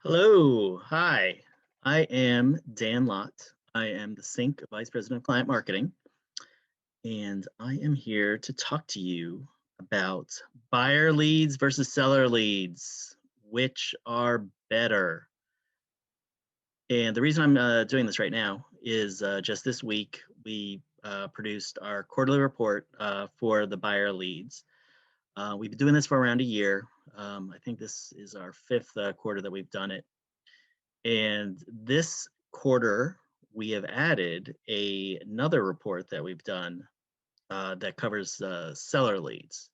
Hello, hi. I am Dan Lott. I am the CINC Vice President of Client Marketing, and I am here to talk to you about buyer leads versus seller leads. Which are better? And the reason I'm doing this right now is just this week we produced our quarterly report for the buyer leads. We've been doing this for around a year. I think this is our fifth quarter that we've done it. And this quarter, we have added another report that we've done that covers seller leads.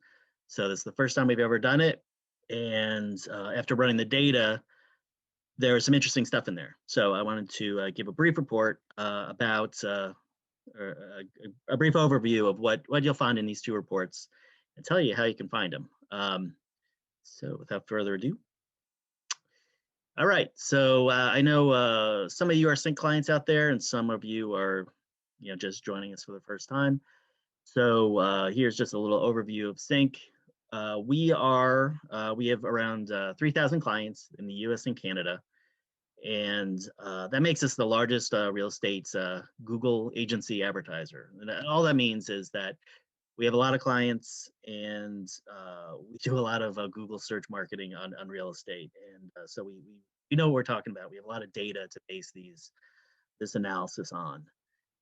So this is the first time we've ever done it. And after running the data, there was some interesting stuff in there. So I wanted to give a brief report about or a brief overview of what you'll find in these two reports and tell you how you can find them. So without further ado, all right, so I know some of you are CINC clients out there, and some of you are, just joining us for the first time. So here's just a little overview of CINC. We have around 3,000 clients in the U.S. and Canada, and that makes us the largest real estate Google agency advertiser. And all that means is that we have a lot of clients, and we do a lot of Google search marketing on real estate, and so we know what we're talking about. We have a lot of data to base this analysis on.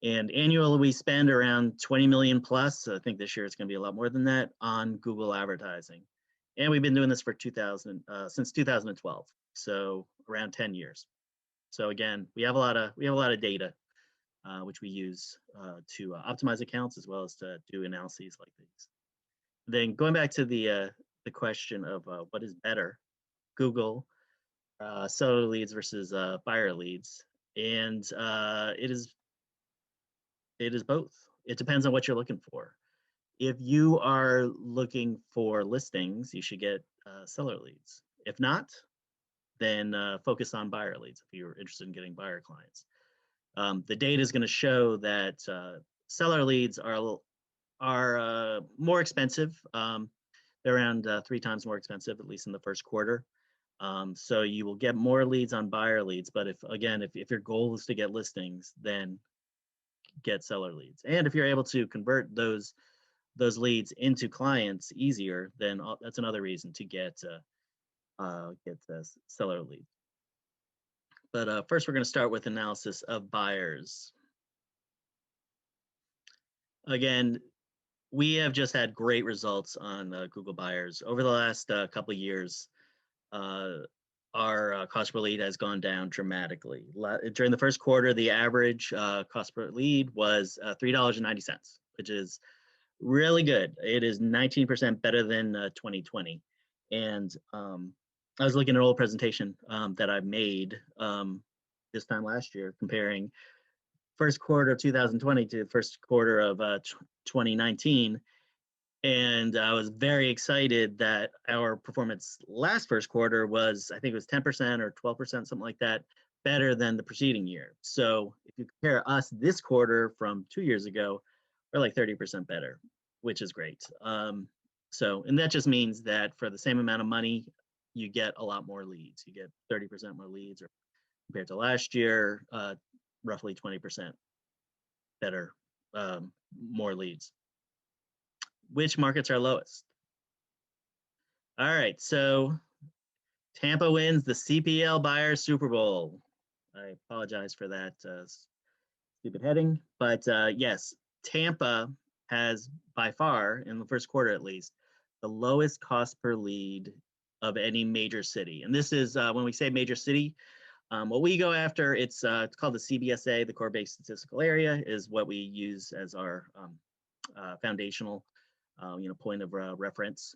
And annually, we spend around 20 million plus. I think this year it's going to be a lot more than that on Google advertising, and we've been doing this for since 2012, so around 10 years. So again, we have a lot of data which we use to optimize accounts as well as to do analyses like these. Then going back to the question of what is better, Google seller leads versus buyer leads, and it is both. It depends on what you're looking for. If you are looking for listings, you should get seller leads. If not, then focus on buyer leads if you're interested in getting buyer clients. The data is going to show that seller leads are more expensive. They're around 3 times more expensive, at least in the first quarter. So you will get more leads on buyer leads. But if your goal is to get listings, then get seller leads. And if you're able to convert those leads into clients easier, then that's another reason to get seller leads. But first, we're going to start with analysis of buyers. Again, we have just had great results on Google buyers. Over the last couple of years, our cost per lead has gone down dramatically. During the first quarter, the average cost per lead was $3.90, which is really good. It is 19% better than 2020. And I was looking at an old presentation that I made this time last year, comparing first quarter of 2020 to the first quarter of 2019. And I was very excited that our performance last first quarter was, I think it was 10% or 12%, something like that, better than the preceding year. So if you compare us this quarter from 2 years ago, we're like 30% better, which is great. And that just means that for the same amount of money, you get a lot more leads. You get 30% more leads, or compared to last year, roughly 20% better, more leads. Which markets are lowest? All right, so Tampa wins the CPL Buyer Super Bowl. I apologize for that stupid heading, but yes, Tampa has by far, in the first quarter at least, the lowest cost per lead of any major city. And this is when we say major city, what we go after, it's called the CBSA, the core based statistical area, is what we use as our foundational point of reference.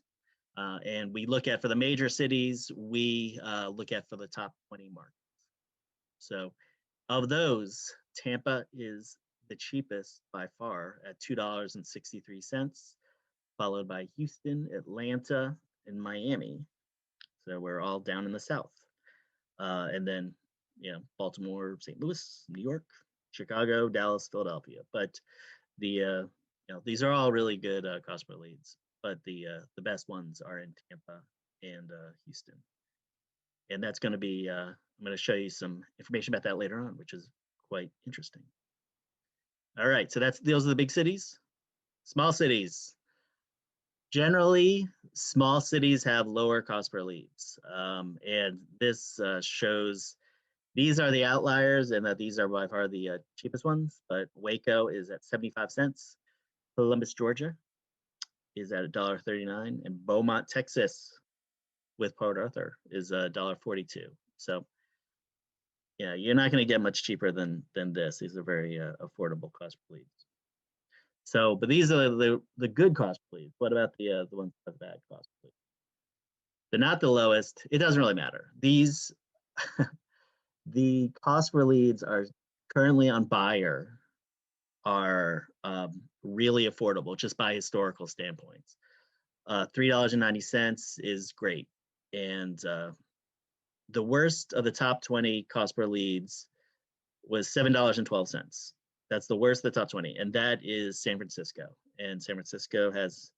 And we look at, for the major cities, we look at for the top 20 markets. So of those, Tampa is the cheapest by far at $2.63, followed by Houston, Atlanta, and Miami. So we're all down in the south. And then, Baltimore, St. Louis, New York, Chicago, Dallas, Philadelphia. But these are all really good cost per leads. But the best ones are in Tampa and Houston. And that's going to be, I'm going to show you some information about that later on, which is quite interesting. All right, so those are the big cities. Small cities. Generally, small cities have lower cost per leads. And this shows, these are the outliers and that these are by far the cheapest ones, but Waco is at 75 cents. Columbus, Georgia is at $1.39, and Beaumont, Texas with Port Arthur is $1.42. So yeah, you're not going to get much cheaper than this. These are very affordable cost per leads. So, but these are the good cost per leads. What about the ones with bad cost per leads? They're not the lowest. It doesn't really matter. These the cost per leads are currently on buyer are really affordable just by historical standpoints. $3.90 is great, and the worst of the top 20 cost per leads was $7.12. That's the worst of the top 20, and that is San Francisco. And San Francisco has,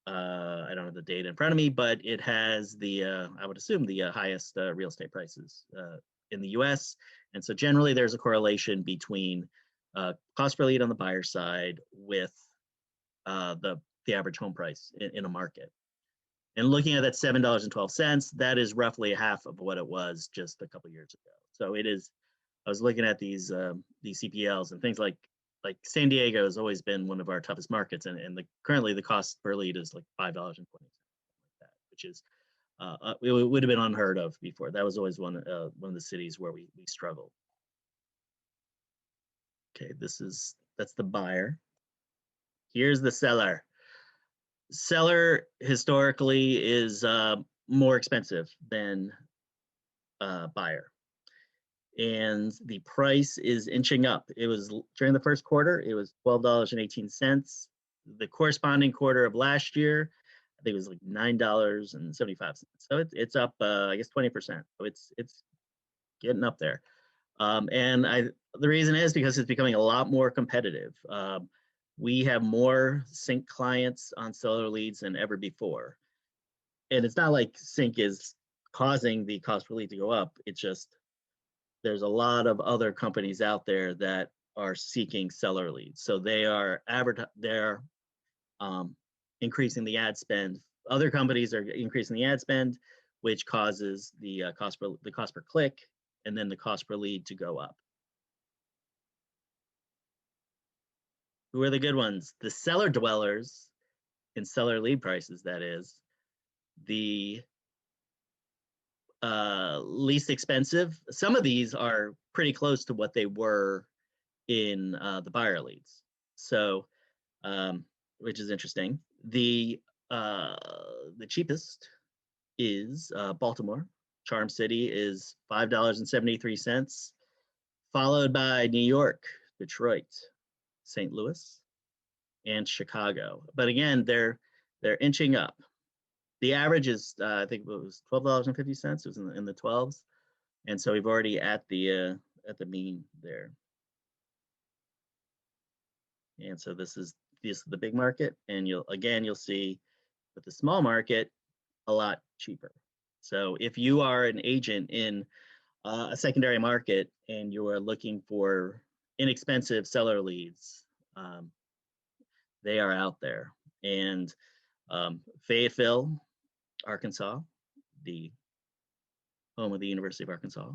I don't have the data in front of me, but it has I would assume the highest real estate prices in the U.S. And so generally there's a correlation between cost per lead on the buyer side with the average home price in a market. And looking at that $7.12, that is roughly half of what it was just a couple years ago. So it is. I was looking at these CPLs and things like San Diego has always been one of our toughest markets, and currently the cost per lead is like $5.20, like that, which is it would have been unheard of before. That was always one of the cities where we struggled. Okay, that's the buyer. Here's the seller. Seller historically is more expensive than buyer, and the price is inching up. It was during the first quarter, it was $12.18. The corresponding quarter of last year, I think it was like $9.75. So it's up, I guess 20%. So it's getting up there. And the reason is because it's becoming a lot more competitive. We have more CINC clients on seller leads than ever before. And it's not like CINC is causing the cost per lead to go up. It's just there's a lot of other companies out there that are seeking seller leads. So they are increasing the ad spend. Other companies are increasing the ad spend, which causes the cost per click and then the cost per lead to go up. Who are the good ones? The seller dwellers in seller lead prices, that is. The least expensive. Some of these are pretty close to what they were in the buyer leads. So, which is interesting. The cheapest is Baltimore. Charm City is $5.73, followed by New York, Detroit, St. Louis, and Chicago. But again, they're inching up. The average is I think it was $12.50. It was in the 12s, and so we've already at the mean there. And so this is the big market, and you'll see with the small market a lot cheaper. So if you are an agent in a secondary market and you are looking for inexpensive seller leads, they are out there. And Fayetteville, Arkansas, the home of the University of Arkansas,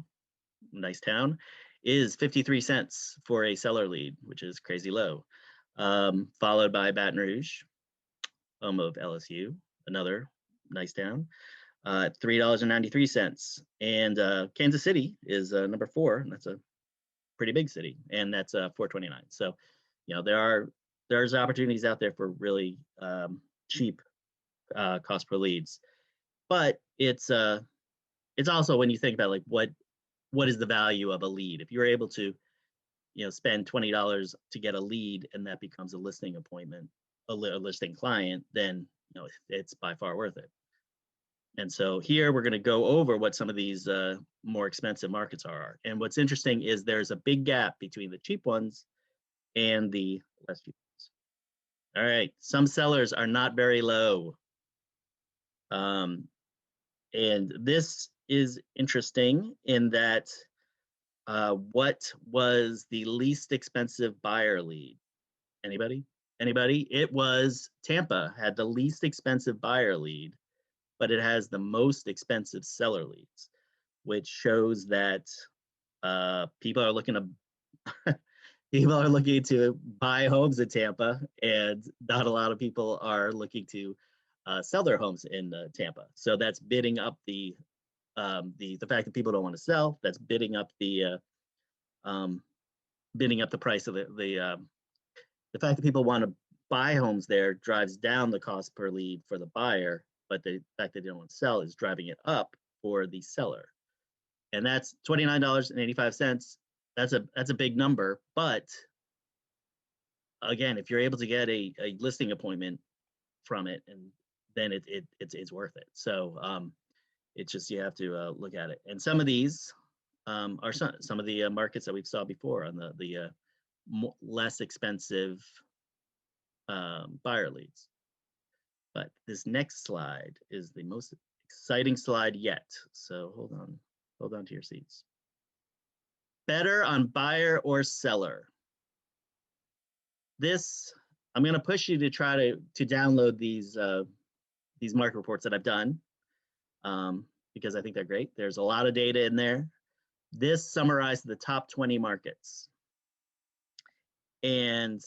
nice town, is 53 cents for a seller lead, which is crazy low. Followed by Baton Rouge, home of LSU, another nice town, $3.93. And Kansas City is number 4, and that's a pretty big city, and that's $4.29. So, there's opportunities out there for really cheap cost per leads. But it's also, when you think about like what is the value of a lead, if you're able to spend $20 to get a lead and that becomes a listing appointment, a listing client, then it's by far worth it. And so here we're going to go over what some of these more expensive markets are. And what's interesting is there's a big gap between the cheap ones and the less cheap ones. All right, some sellers are not very low. And this is interesting in that what was the least expensive buyer lead? Anybody? Anybody? It was Tampa had the least expensive buyer lead, but it has the most expensive seller leads, which shows that people are looking to people are looking to buy homes in Tampa, and not a lot of people are looking to sell their homes in Tampa. So that's bidding up the fact that people don't want to sell. That's um, bidding up the price of the fact that people want to buy homes there drives down the cost per lead for the buyer, but the fact that they don't want to sell is driving it up for the seller. And that's $29.85. That's a big number, but again, if you're able to get a listing appointment from it, and then it's worth it. So it's just you have to look at it. And some of these are some of the markets that we've saw before on the less expensive buyer leads. But this next slide is the most exciting slide yet. So hold on to your seats. Better on buyer or seller. This, I'm going to push you to try to download these market reports that I've done because I think they're great. There's a lot of data in there. This summarized the top 20 markets. And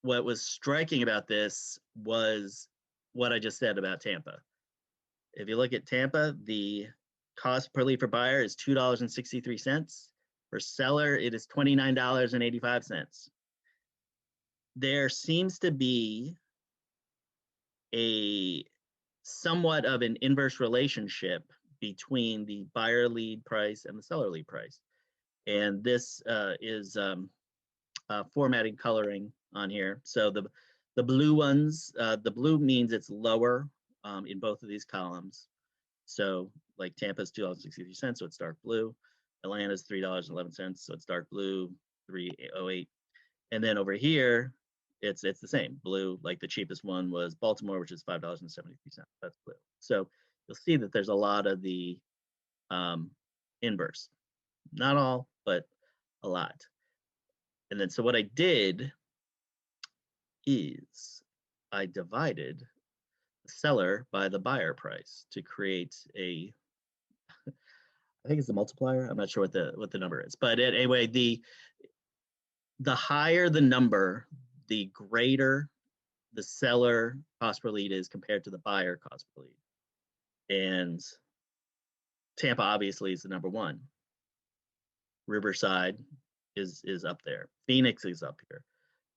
what was striking about this was what I just said about Tampa. If you look at Tampa, the cost per lead for buyer is $2.63. For seller, it is $29.85. There seems to be a somewhat of an inverse relationship between the buyer lead price and the seller lead price. And this is formatting coloring on here. So the blue ones, the blue means it's lower in both of these columns. So like Tampa's $2.63, so it's dark blue. Atlanta's $3.11, so it's dark blue, 308. And then over here, it's the same blue. Like the cheapest one was Baltimore, which is $5.73. That's blue. So you'll see that there's a lot of the inverse. Not all, but a lot. And then so what I did is I divided the seller by the buyer price to create a, I think it's a multiplier. I'm not sure what the number is, but anyway, the higher the number, the greater the seller cost per lead is compared to the buyer cost per lead. And Tampa obviously is the number one. Riverside is up there. Phoenix is up here.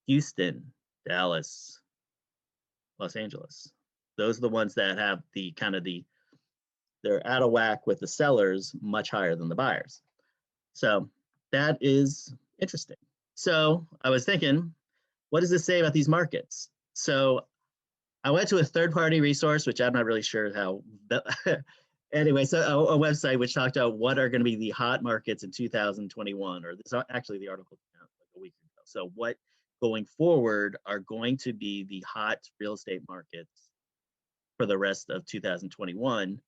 Houston, Dallas, Los Angeles. Those are the ones that have the kind of they're out of whack with the sellers much higher than the buyers. So that is interesting. So I was thinking, what does this say about these markets? So I went to a third-party resource, which I'm not really sure how. Anyway, so a website which talked about what are going to be the hot markets in 2021, or this actually the article came out like a week ago. So what going forward are going to be the hot real estate markets for the rest of 2021,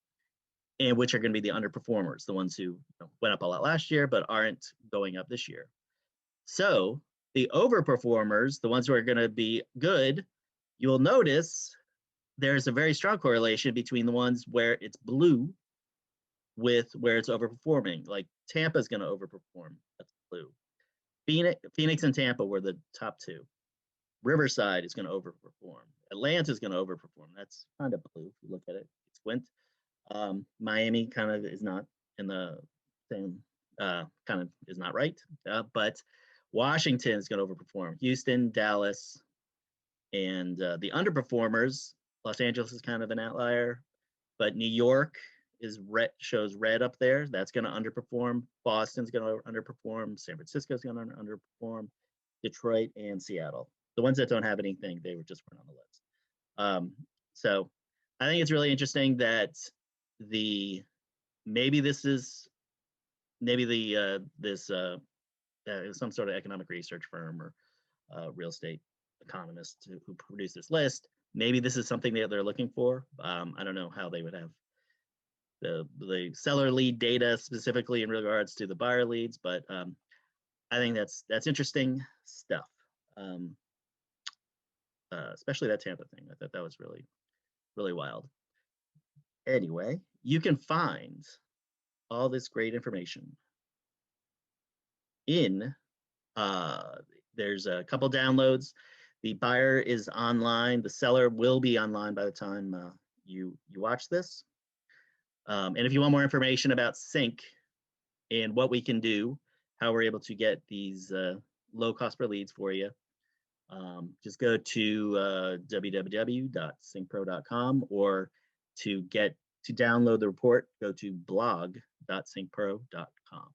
and which are going to be the underperformers, the ones who went up a lot last year but aren't going up this year. So the overperformers, the ones who are going to be good, you'll notice there's a very strong correlation between the ones where it's blue with where it's overperforming. Like Tampa is going to overperform. That's blue. Phoenix and Tampa were the top two. Riverside is going to overperform. Atlanta is going to overperform. That's kind of blue if you look at it. It's squint. Miami kind of is not in the same, kind of is not right. But Washington is going to overperform. Houston, Dallas, and the underperformers, Los Angeles is kind of an outlier, but New York is red, shows red up there. That's going to underperform. Boston's going to underperform. San Francisco's going to underperform. Detroit and Seattle. The ones that don't have anything, they were just weren't on the list. So I think it's really interesting that maybe this is some sort of economic research firm or real estate economist who produced this list. Maybe this is something that they're looking for. I don't know how they would have the seller lead data specifically in regards to the buyer leads, but I think that's interesting stuff. Especially that Tampa thing. I thought that was really wild. Anyway, you can find all this great information in there's a couple downloads. The buyer is online. The seller will be online by the time you watch this. And if you want more information about CINC and what we can do, how we're able to get these low cost per leads for you, just go to www.cincpro.com, or to download the report, go to blog.cincpro.com.